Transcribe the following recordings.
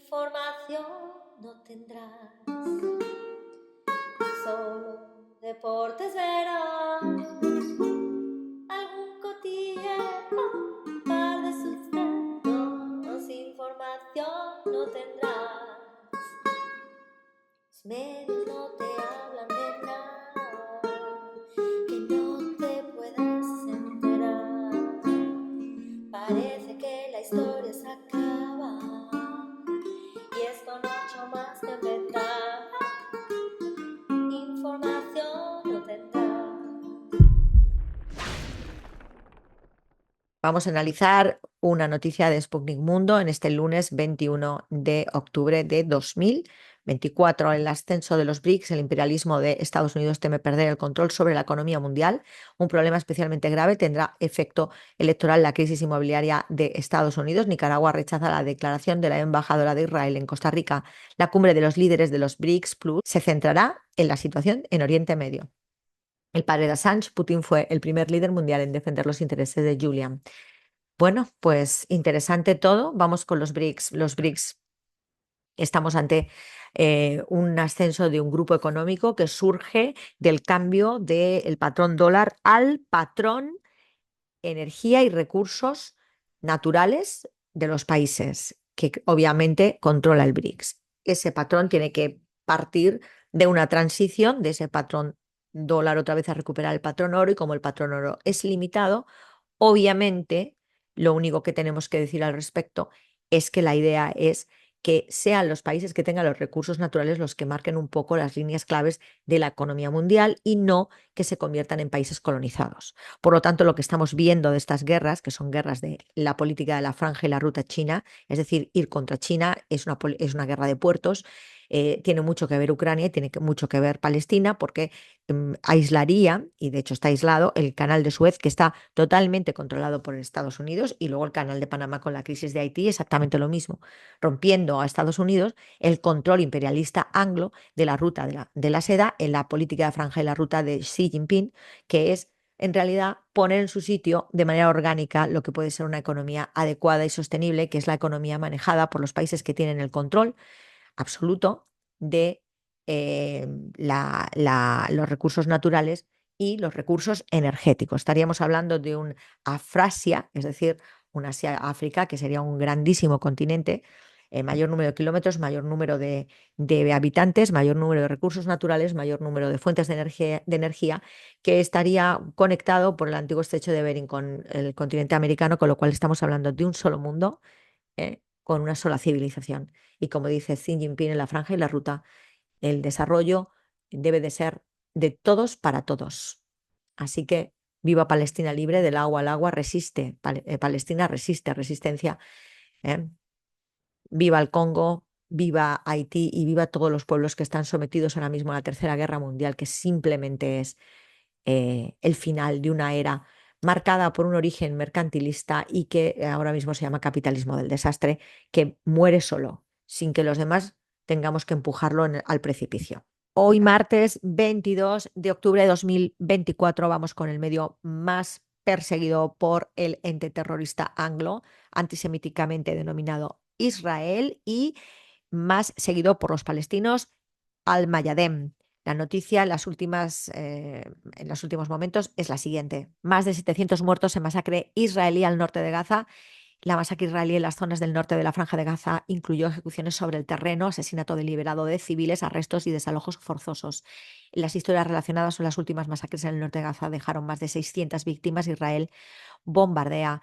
Información no tendrás, solo deportes verás, algún cotilleo, un par de sustratos, información no tendrás. Los medios no te hablan de nada que no te puedas enterar. Parece que la historia se acaba y es con 8 más que empezar. Información no tendrás. Vamos a analizar una noticia de Sputnik Mundo en este lunes 21 de octubre de 2024. El ascenso de los BRICS, el imperialismo de Estados Unidos teme perder el control sobre la economía mundial. Un problema especialmente grave tendrá efecto electoral la crisis inmobiliaria de Estados Unidos. Nicaragua rechaza la declaración de la embajadora de Israel en Costa Rica. La cumbre de los líderes de los BRICS Plus se centrará en la situación en Oriente Medio. El padre de Assange, Putin fue el primer líder mundial en defender los intereses de Julian. Bueno, pues interesante todo. Vamos con los BRICS. Los BRICS, estamos ante un ascenso de un grupo económico que surge del cambio del patrón dólar al patrón energía y recursos naturales de los países, que obviamente controla el BRICS. Ese patrón tiene que partir de una transición de ese patrón dólar otra vez a recuperar el patrón oro, y como el patrón oro es limitado, obviamente lo único que tenemos que decir al respecto es que la idea es que sean los países que tengan los recursos naturales los que marquen un poco las líneas claves de la economía mundial y no que se conviertan en países colonizados. Por lo tanto, lo que estamos viendo de estas guerras, que son guerras de la política de la franja y la ruta china, es decir, ir contra China, es una guerra de puertos. Tiene mucho que ver Ucrania y tiene mucho que ver Palestina, porque aislaría, y de hecho está aislado, el canal de Suez, que está totalmente controlado por Estados Unidos, y luego el canal de Panamá con la crisis de Haití, exactamente lo mismo, rompiendo a Estados Unidos el control imperialista anglo de la ruta de la seda en la política de franja y la ruta de Xi Jinping, que es en realidad poner en su sitio de manera orgánica lo que puede ser una economía adecuada y sostenible, que es la economía manejada por los países que tienen el control absoluto de eh, los recursos naturales y los recursos energéticos. Estaríamos hablando de un Afrasia, es decir, un Asia-África, que sería un grandísimo continente, mayor número de kilómetros, mayor número de habitantes, mayor número de recursos naturales, mayor número de fuentes de energía, que estaría conectado por el antiguo estrecho de Bering con el continente americano, con lo cual estamos hablando de un solo mundo, con una sola civilización. Y como dice Xi Jinping en la franja y la ruta, el desarrollo debe de ser de todos para todos. Así que viva Palestina libre, del agua al agua, resiste, Palestina resiste, resistencia. ¿eh? Viva el Congo, viva Haití y viva todos los pueblos que están sometidos ahora mismo a la Tercera Guerra Mundial, que simplemente es el final de una era marcada por un origen mercantilista y que ahora mismo se llama capitalismo del desastre, que muere solo, sin que los demás tengamos que empujarlo al precipicio. Hoy, martes 22 de octubre de 2024, vamos con el medio más perseguido por el ente terrorista anglo, antisemíticamente denominado Israel, y más seguido por los palestinos, Al-Mayadem. La noticia en los últimos momentos es la siguiente. Más de 700 muertos en masacre israelí al norte de Gaza. La masacre israelí en las zonas del norte de la Franja de Gaza incluyó ejecuciones sobre el terreno, asesinato deliberado de civiles, arrestos y desalojos forzosos. Las historias relacionadas con las últimas masacres en el norte de Gaza dejaron más de 600 víctimas. Israel bombardea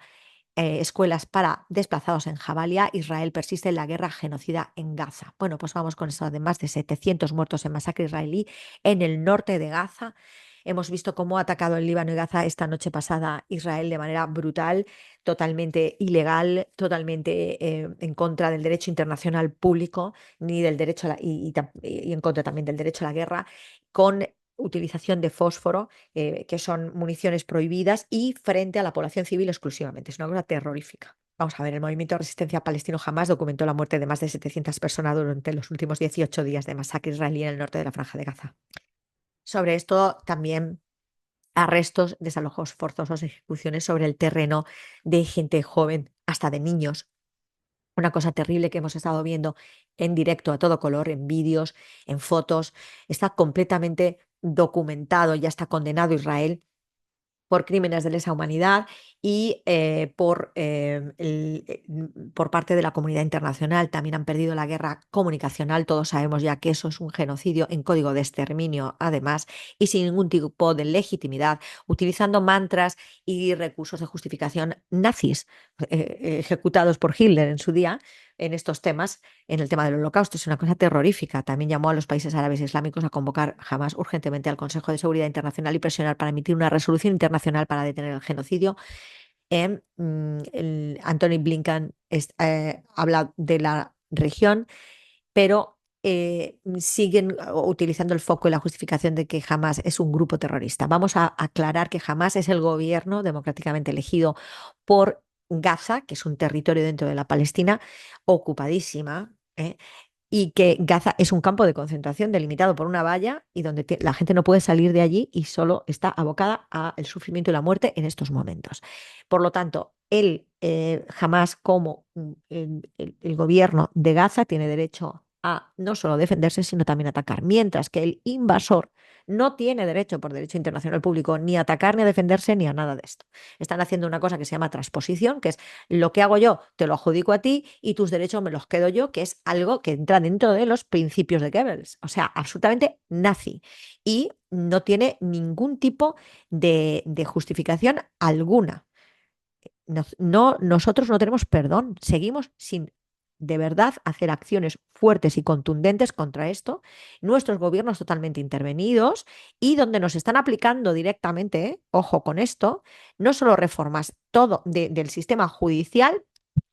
escuelas para desplazados en Jabalia. Israel persiste en la guerra genocida en Gaza. Bueno, pues vamos con eso de más de 700 muertos en masacre israelí en el norte de Gaza. Hemos visto cómo ha atacado el Líbano y Gaza esta noche pasada Israel de manera brutal, totalmente ilegal, totalmente en contra del derecho internacional público, ni del derecho y en contra también del derecho a la guerra, con utilización de fósforo, que son municiones prohibidas, y frente a la población civil exclusivamente. Es una cosa terrorífica. Vamos a ver, el movimiento de resistencia palestino Hamas documentó la muerte de más de 700 personas durante los últimos 18 días de masacre israelí en el norte de la Franja de Gaza. Sobre esto también arrestos, desalojos forzosos, ejecuciones sobre el terreno de gente joven, hasta de niños, Una cosa terrible que hemos estado viendo en directo a todo color, en vídeos, en fotos. Está completamente documentado, ya está condenado Israel por crímenes de lesa humanidad y por parte de la comunidad internacional. También han perdido la guerra comunicacional. Todos sabemos ya que eso es un genocidio en código de exterminio, además, y sin ningún tipo de legitimidad, utilizando mantras y recursos de justificación nazis ejecutados por Hitler en su día en estos temas, en el tema del holocausto. Es una cosa terrorífica. También llamó a los países árabes islámicos a convocar jamás urgentemente al Consejo de Seguridad Internacional y presionar para emitir una resolución internacional para detener el genocidio. Anthony Blinken habla de la región, pero siguen utilizando el foco y la justificación de que Hamas es un grupo terrorista. Vamos a aclarar que Hamas es el gobierno democráticamente elegido por Gaza, que es un territorio dentro de la Palestina ocupadísima, y que Gaza es un campo de concentración delimitado por una valla y donde la gente no puede salir de allí y solo está abocada al sufrimiento y la muerte en estos momentos. Por lo tanto, él jamás como el gobierno de Gaza tiene derecho a no solo defenderse, sino también atacar, mientras que el invasor no tiene derecho por derecho internacional público ni a atacar, ni a defenderse, ni a nada de esto. Están haciendo una cosa que se llama transposición, que es lo que hago yo, te lo adjudico a ti y tus derechos me los quedo yo, que es algo que entra dentro de los principios de Goebbels, o sea, absolutamente nazi. Y no tiene ningún tipo de justificación alguna. Nosotros no tenemos perdón, seguimos sin de verdad hacer acciones fuertes y contundentes contra esto, nuestros gobiernos totalmente intervenidos y donde nos están aplicando directamente, ojo con esto, no solo reformas todo del sistema judicial,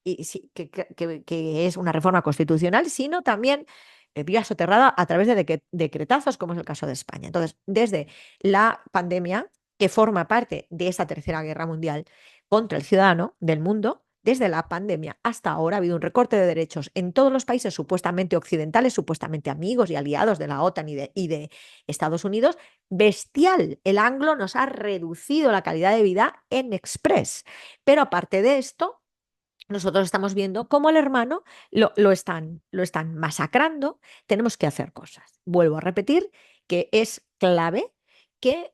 y que es una reforma constitucional, sino también vía soterrada a través de decretazos, como es el caso de España. Entonces, desde la pandemia, que forma parte de esa tercera guerra mundial contra el ciudadano del mundo, desde la pandemia hasta ahora ha habido un recorte de derechos en todos los países supuestamente occidentales, supuestamente amigos y aliados de la OTAN y de Estados Unidos, bestial. El anglo nos ha reducido la calidad de vida en express. Pero aparte de esto, nosotros estamos viendo cómo el hermano lo están masacrando. Tenemos que hacer cosas. Vuelvo a repetir que es clave que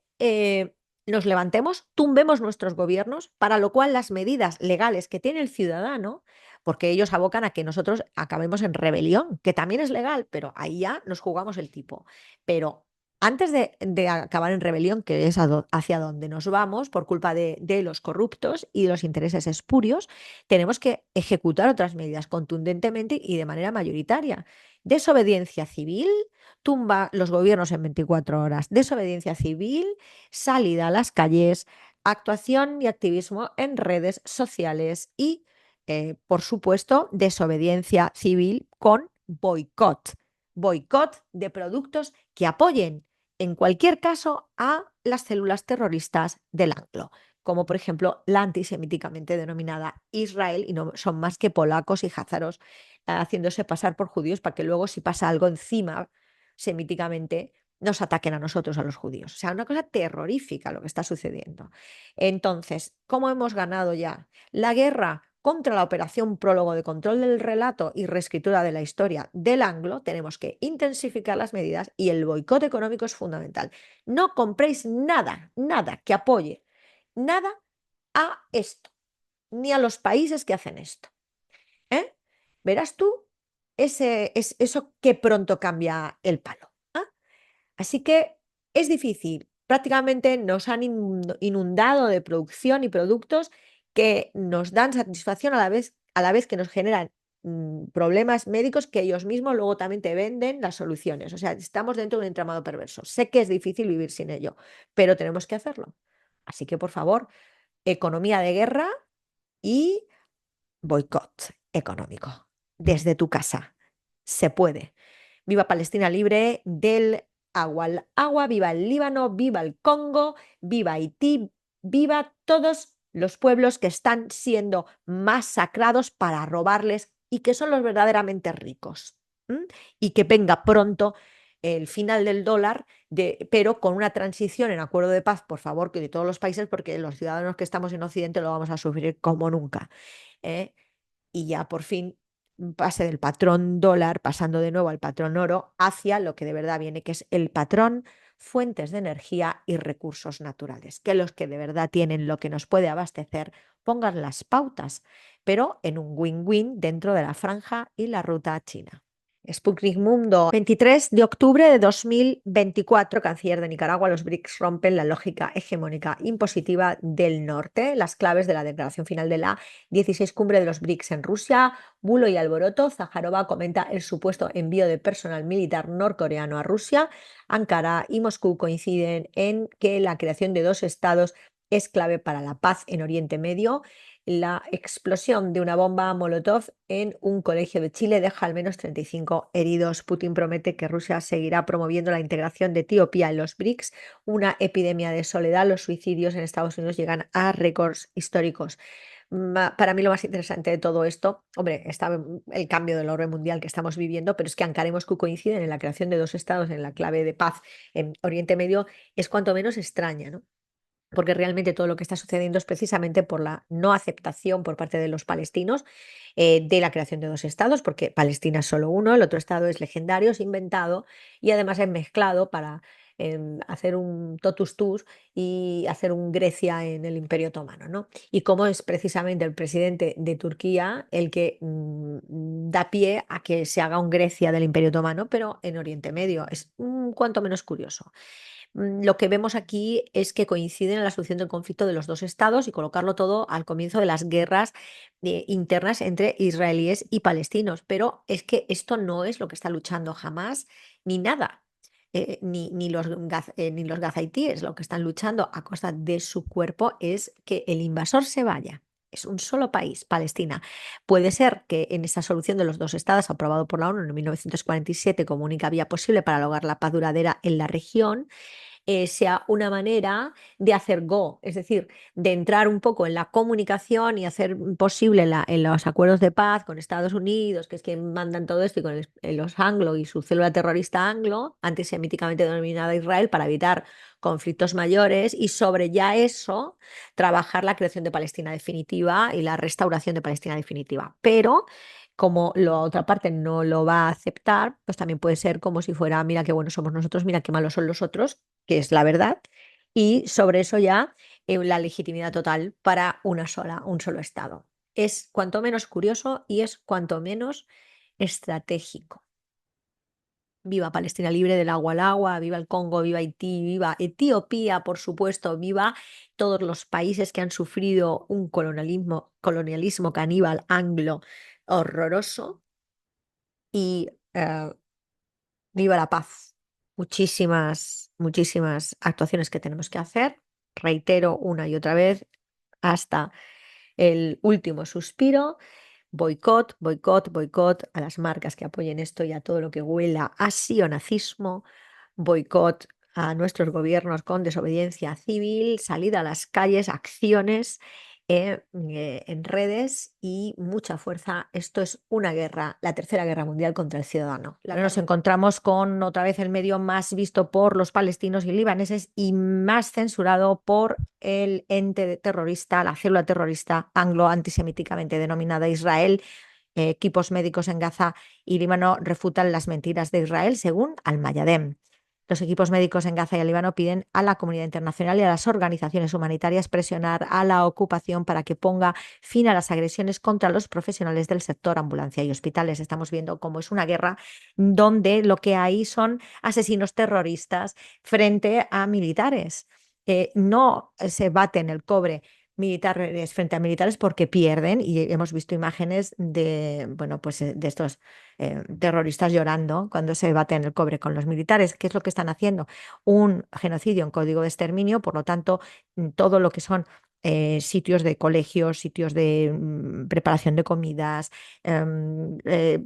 nos levantemos, tumbemos nuestros gobiernos, para lo cual las medidas legales que tiene el ciudadano, porque ellos abocan a que nosotros acabemos en rebelión, que también es legal, pero ahí ya nos jugamos el tipo. Pero antes de acabar en rebelión, que es hacia donde nos vamos por culpa de los corruptos y de los intereses espurios, tenemos que ejecutar otras medidas contundentemente y de manera mayoritaria. Desobediencia civil, tumba los gobiernos en 24 horas. Desobediencia civil, salida a las calles, actuación y activismo en redes sociales y, por supuesto, desobediencia civil con boicot. Boicot de productos que apoyen, en cualquier caso, a las células terroristas del anglo, como por ejemplo la antisemíticamente denominada Israel, y no son más que polacos y házaros haciéndose pasar por judíos para que luego, si pasa algo encima semíticamente, nos ataquen a nosotros, a los judíos. O sea, una cosa terrorífica lo que está sucediendo. Entonces, ¿cómo hemos ganado ya la guerra contra la operación prólogo de control del relato y reescritura de la historia del anglo? Tenemos que intensificar las medidas y el boicot económico es fundamental. No compréis nada, nada que apoye nada a esto, ni a los países que hacen esto. ¿Eh? Verás tú eso que pronto cambia el palo. ¿Ah? Así que es difícil. Prácticamente nos han inundado de producción y productos que nos dan satisfacción a la vez que nos generan problemas médicos que ellos mismos luego también te venden las soluciones. O sea, estamos dentro de un entramado perverso. Sé que es difícil vivir sin ello, pero tenemos que hacerlo. Así que, por favor, economía de guerra y boicot económico. Desde tu casa. Se puede. Viva Palestina libre del agua al agua, viva el Líbano, viva el Congo, viva Haití, viva todos los pueblos que están siendo masacrados para robarles y que son los verdaderamente ricos. ¿M? Y que venga pronto el final del dólar, pero con una transición en acuerdo de paz, por favor, que de todos los países, porque los ciudadanos que estamos en Occidente lo vamos a sufrir como nunca. ¿Eh? Y ya por fin pase del patrón dólar, pasando de nuevo al patrón oro, hacia lo que de verdad viene, que es el patrón fuentes de energía y recursos naturales, que los que de verdad tienen lo que nos puede abastecer pongan las pautas, pero en un win-win dentro de la franja y la ruta china. Sputnik Mundo, 23 de octubre de 2024, canciller de Nicaragua, los BRICS rompen la lógica hegemónica impositiva del norte. Las claves de la declaración final de la 16 cumbre de los BRICS en Rusia, bulo y alboroto. Zaharova comenta el supuesto envío de personal militar norcoreano a Rusia. Ankara y Moscú coinciden en que la creación de dos estados es clave para la paz en Oriente Medio. La explosión de una bomba Molotov en un colegio de Chile deja al menos 35 heridos. Putin promete que Rusia seguirá promoviendo la integración de Etiopía en los BRICS. Una epidemia de soledad. Los suicidios en Estados Unidos llegan a récords históricos. Para mí lo más interesante de todo esto, hombre, está el cambio del orden mundial que estamos viviendo, pero es que Ankara y Moscú coinciden en la creación de dos estados en la clave de paz en Oriente Medio, es cuanto menos extraña, ¿no? Porque realmente todo lo que está sucediendo es precisamente por la no aceptación por parte de los palestinos de la creación de dos estados, porque Palestina es solo uno, el otro estado es legendario, es inventado y además es mezclado para hacer un totus tus y hacer un Grecia en el Imperio Otomano, ¿no? Y cómo es precisamente el presidente de Turquía el que da pie a que se haga un Grecia del Imperio Otomano, pero en Oriente Medio. Es un cuanto menos curioso. Lo que vemos aquí es que coinciden en la solución del conflicto de los dos estados y colocarlo todo al comienzo de las guerras internas entre israelíes y palestinos. Pero es que esto no es lo que está luchando jamás ni nada. Ni los gazaitíes lo que están luchando a costa de su cuerpo es que el invasor se vaya. Es un solo país, Palestina. Puede ser que en esa solución de los dos estados, aprobado por la ONU en 1947 como única vía posible para lograr la paz duradera en la región, sea una manera de hacer go, es decir, de entrar un poco en la comunicación y hacer posible en los acuerdos de paz con Estados Unidos, que es quien mandan todo esto, y con los anglo y su célula terrorista anglo, antisemíticamente denominada Israel, para evitar conflictos mayores y sobre ya eso trabajar la creación de Palestina definitiva y la restauración de Palestina definitiva. Pero como la otra parte no lo va a aceptar, pues también puede ser como si fuera, mira qué buenos somos nosotros, mira qué malos son los otros, que es la verdad, y sobre eso ya la legitimidad total para un solo Estado. Es cuanto menos curioso y es cuanto menos estratégico. Viva Palestina libre del agua al agua, viva el Congo, viva Haití, viva Etiopía, por supuesto, viva todos los países que han sufrido un colonialismo caníbal anglo horroroso y viva la paz. Muchísimas, muchísimas actuaciones que tenemos que hacer. Reitero una y otra vez hasta el último suspiro. Boicot, boicot, boicot a las marcas que apoyen esto y a todo lo que huela a sionazismo. Boicot a nuestros gobiernos con desobediencia civil, salida a las calles, acciones en redes y mucha fuerza. Esto es una guerra, la tercera guerra mundial contra el ciudadano. Nos encontramos con otra vez el medio más visto por los palestinos y libaneses y más censurado por el ente terrorista, la célula terrorista anglo-antisemíticamente denominada Israel. Equipos médicos en Gaza y Líbano refutan las mentiras de Israel, según Al-Mayadem. Los equipos médicos en Gaza y el Líbano piden a la comunidad internacional y a las organizaciones humanitarias presionar a la ocupación para que ponga fin a las agresiones contra los profesionales del sector ambulancia y hospitales. Estamos viendo cómo es una guerra donde lo que hay son asesinos terroristas frente a militares. No se baten el cobre militares frente a militares porque pierden y hemos visto imágenes de, bueno, pues de estos terroristas llorando cuando se baten el cobre con los militares. ¿Qué es lo que están haciendo? Un genocidio en código de exterminio, por lo tanto, todo lo que son sitios de colegios, sitios de preparación de comidas,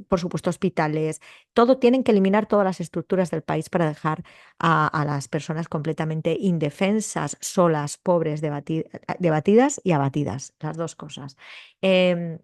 por supuesto hospitales, todo tienen que eliminar todas las estructuras del país para dejar a las personas completamente indefensas, solas, pobres, debatidas y abatidas, las dos cosas. Em,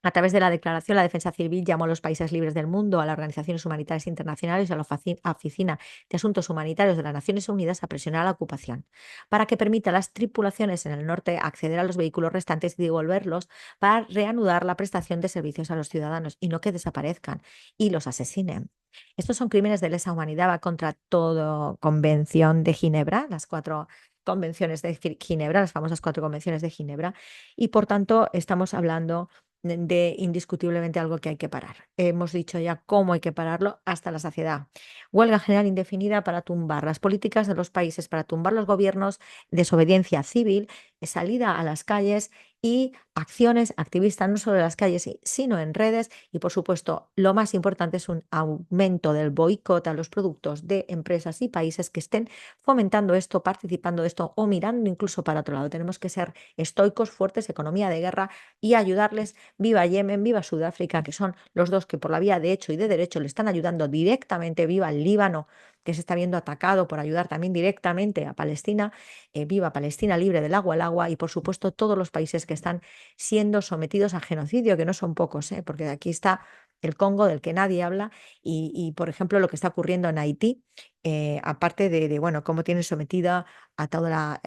A través de la declaración, la Defensa Civil llamó a los países libres del mundo, a las organizaciones humanitarias internacionales y a la Oficina de Asuntos Humanitarios de las Naciones Unidas a presionar a la ocupación para que permita a las tripulaciones en el norte acceder a los vehículos restantes y devolverlos para reanudar la prestación de servicios a los ciudadanos y no que desaparezcan y los asesinen. Estos son crímenes de lesa humanidad, va contra toda Convención de Ginebra, las cuatro convenciones de Ginebra, las famosas cuatro convenciones de Ginebra, y por tanto estamos hablando de indiscutiblemente algo que hay que parar. Hemos dicho ya cómo hay que pararlo hasta la saciedad. Huelga general indefinida para tumbar las políticas de los países, para tumbar los gobiernos, desobediencia civil, salida a las calles y acciones activistas no solo en las calles, sino en redes. Y por supuesto, lo más importante es un aumento del boicot a los productos de empresas y países que estén fomentando esto, participando de esto o mirando incluso para otro lado. Tenemos que ser estoicos, fuertes, economía de guerra y ayudarles. Viva Yemen, viva Sudáfrica, que son los dos que por la vía de hecho y de derecho le están ayudando directamente. Viva el Líbano, que se está viendo atacado por ayudar también directamente a Palestina. Viva Palestina libre del agua al agua. Y por supuesto todos los países que están siendo sometidos a genocidio, que no son pocos, porque aquí está el Congo del que nadie habla por ejemplo, lo que está ocurriendo en Haití, aparte bueno, cómo tienen sometida a toda la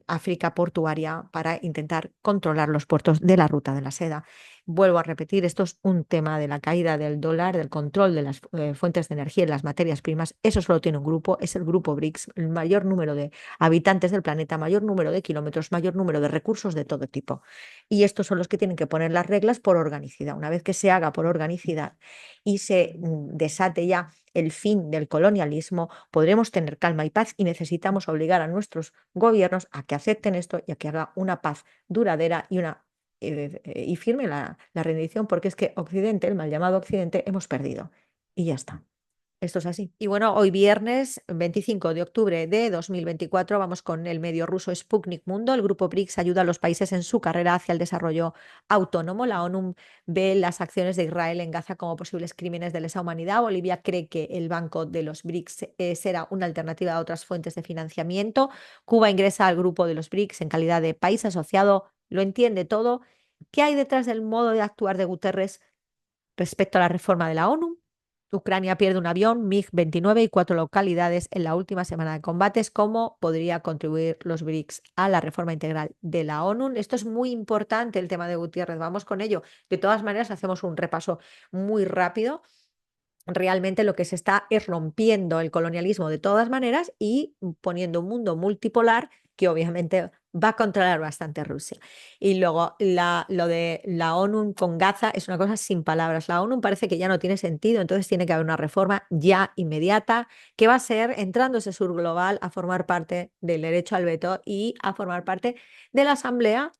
África portuaria para intentar controlar los puertos de la ruta de la seda. Vuelvo a repetir, esto es un tema de la caída del dólar, del control de las fuentes de energía y las materias primas. Eso solo tiene un grupo, es el grupo BRICS, el mayor número de habitantes del planeta, mayor número de kilómetros, mayor número de recursos de todo tipo. Y estos son los que tienen que poner las reglas por organicidad. Una vez que se haga por organicidad y se desate ya el fin del colonialismo, podremos tener calma y paz y necesitamos obligar a nuestros gobiernos a que acepten esto y a que haga una paz duradera y firme la rendición, porque es que Occidente, el mal llamado Occidente, hemos perdido. Y ya está. Esto es así. Y bueno, hoy viernes 25 de octubre de 2024 vamos con el medio ruso Sputnik Mundo. El grupo BRICS ayuda a los países en su carrera hacia el desarrollo autónomo. La ONU ve las acciones de Israel en Gaza como posibles crímenes de lesa humanidad. Bolivia cree que el Banco de los BRICS será una alternativa a otras fuentes de financiamiento. Cuba ingresa al grupo de los BRICS en calidad de país asociado. Lo entiende todo. ¿Qué hay detrás del modo de actuar de Guterres respecto a la reforma de la ONU? Ucrania pierde un avión MiG-29 y cuatro localidades en la última semana de combates. ¿Cómo podría contribuir los BRICS a la reforma integral de la ONU? Esto es muy importante, el tema de Gutiérrez. Vamos con ello. De todas maneras, hacemos un repaso muy rápido. Realmente lo que se está es rompiendo el colonialismo de todas maneras y poniendo un mundo multipolar que obviamente va a controlar bastante Rusia. Y luego lo de la ONU con Gaza es una cosa sin palabras. La ONU parece que ya no tiene sentido, entonces tiene que haber una reforma ya inmediata que va a ser entrando ese sur global a formar parte del derecho al veto y a formar parte de la Asamblea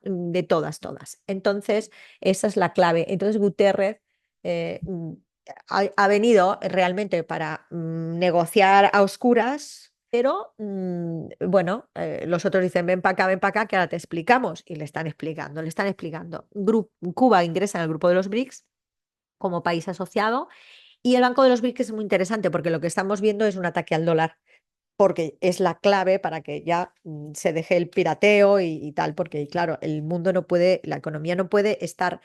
de todas. Entonces, esa es la clave. Entonces, Guterres eh, ha venido realmente para negociar a oscuras, pero bueno, los otros dicen, ven para acá, que ahora te explicamos. Y le están explicando. Cuba ingresa en el grupo de los BRICS como país asociado y el Banco de los BRICS es muy interesante porque lo que estamos viendo es un ataque al dólar porque es la clave para que ya se deje el pirateo y tal, porque claro, el mundo no puede, la economía no puede estar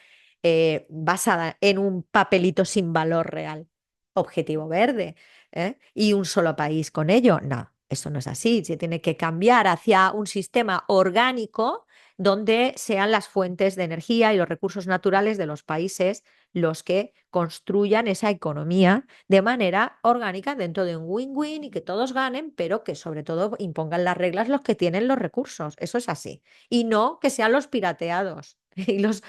basada en un papelito sin valor real, objetivo verde, y un solo país con ello. No, eso no es así. Se tiene que cambiar hacia un sistema orgánico donde sean las fuentes de energía y los recursos naturales de los países los que construyan esa economía de manera orgánica dentro de un win-win y que todos ganen, pero que sobre todo impongan las reglas los que tienen los recursos. Eso es así. Y no que sean los pirateados y los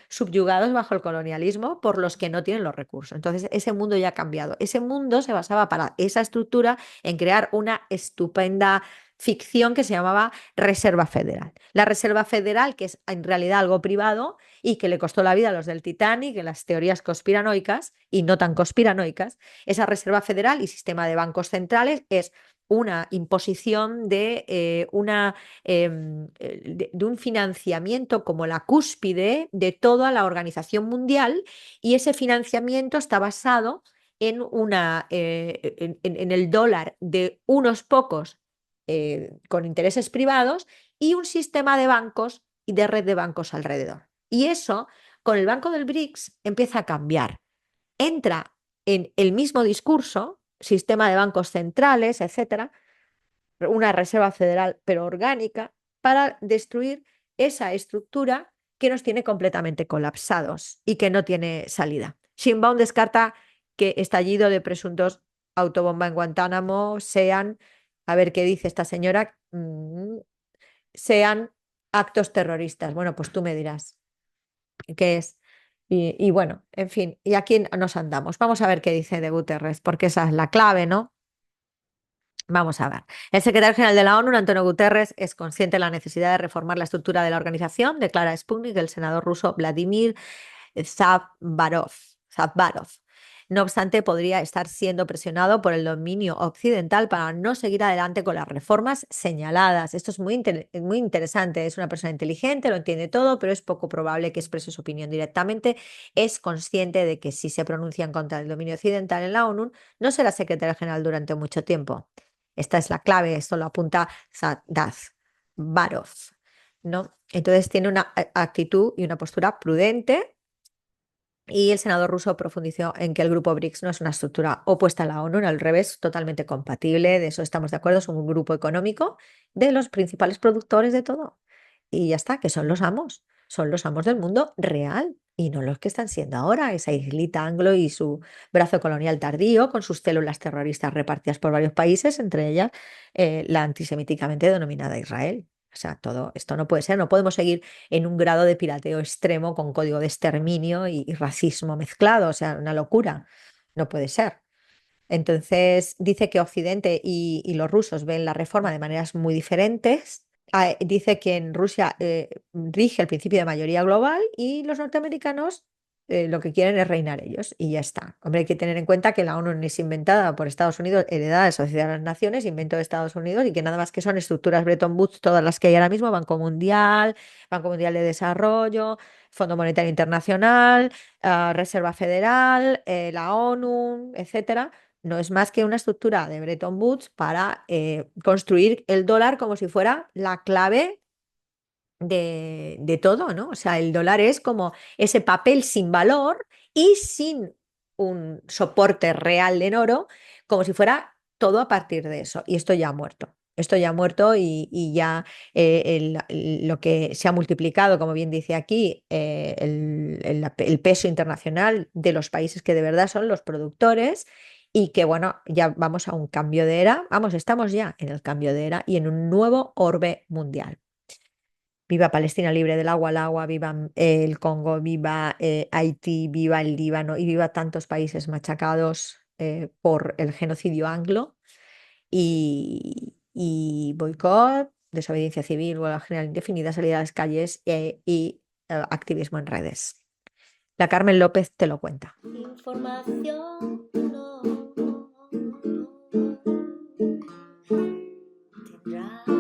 subyugados bajo el colonialismo por los que no tienen los recursos. Entonces, ese mundo ya ha cambiado. Ese mundo se basaba para esa estructura en crear una estupenda ficción que se llamaba Reserva Federal. La Reserva Federal, que es en realidad algo privado, y que le costó la vida a los del Titanic, en las teorías conspiranoicas y no tan conspiranoicas, esa Reserva Federal y sistema de bancos centrales es una imposición de un financiamiento como la cúspide de toda la organización mundial y ese financiamiento está basado en el dólar de unos pocos con intereses privados y un sistema de bancos y de red de bancos alrededor. Y eso con el Banco del BRICS empieza a cambiar. Entra en el mismo discurso, sistema de bancos centrales, etcétera, una reserva federal, pero orgánica, para destruir esa estructura que nos tiene completamente colapsados y que no tiene salida. Sheinbaum descarta que estallido de presuntos autobomba en Guantánamo sean, a ver qué dice esta señora, sean actos terroristas. Bueno, pues tú me dirás qué es. Y bueno, en fin, ¿y aquí nos andamos? Vamos a ver qué dice de Guterres, porque esa es la clave, ¿no? Vamos a ver. El secretario general de la ONU, Antonio Guterres, es consciente de la necesidad de reformar la estructura de la organización, declara Sputnik el senador ruso Vladimir Zavvarov. No obstante, podría estar siendo presionado por el dominio occidental para no seguir adelante con las reformas señaladas. Esto es muy interesante. Es una persona inteligente, lo entiende todo, pero es poco probable que exprese su opinión directamente. Es consciente de que si se pronuncia en contra del dominio occidental en la ONU, no será secretario general durante mucho tiempo. Esta es la clave, esto lo apunta Zavvarov, ¿no? Entonces tiene una actitud y una postura prudente. Y el senador ruso profundizó en que el grupo BRICS no es una estructura opuesta a la ONU, al revés, totalmente compatible, de eso estamos de acuerdo, son un grupo económico de los principales productores de todo. Y ya está, que son los amos del mundo real y no los que están siendo ahora, esa islita anglo y su brazo colonial tardío con sus células terroristas repartidas por varios países, entre ellas la antisemíticamente denominada Israel. O sea, todo esto no puede ser, no podemos seguir en un grado de pirateo extremo con código de exterminio y racismo mezclado, o sea, una locura, no puede ser. Entonces, dice que Occidente y los rusos ven la reforma de maneras muy diferentes. Dice que en Rusia rige el principio de mayoría global y los norteamericanos lo que quieren es reinar ellos y ya está. Hombre, hay que tener en cuenta que la ONU no es inventada por Estados Unidos, heredada de Sociedad de las Naciones, invento de Estados Unidos y que nada más que son estructuras Bretton Woods, todas las que hay ahora mismo, Banco Mundial de Desarrollo, Fondo Monetario Internacional, Reserva Federal, la ONU, etcétera. No es más que una estructura de Bretton Woods para construir el dólar como si fuera la clave de todo, ¿no? O sea, el dólar es como ese papel sin valor y sin un soporte real en oro, como si fuera todo a partir de eso. Y esto ya ha muerto. Esto ya ha muerto y ya lo que se ha multiplicado, como bien dice aquí, el peso internacional de los países que de verdad son los productores y que, bueno, ya vamos a un cambio de era, vamos, estamos ya en el cambio de era y en un nuevo orbe mundial. Viva Palestina libre del agua al agua, viva el Congo, viva Haití, viva el Líbano y viva tantos países machacados por el genocidio anglo y boicot, desobediencia civil, huelga general indefinida, salida a las calles y activismo en redes. La Carmen López te lo cuenta. Información no tendrá.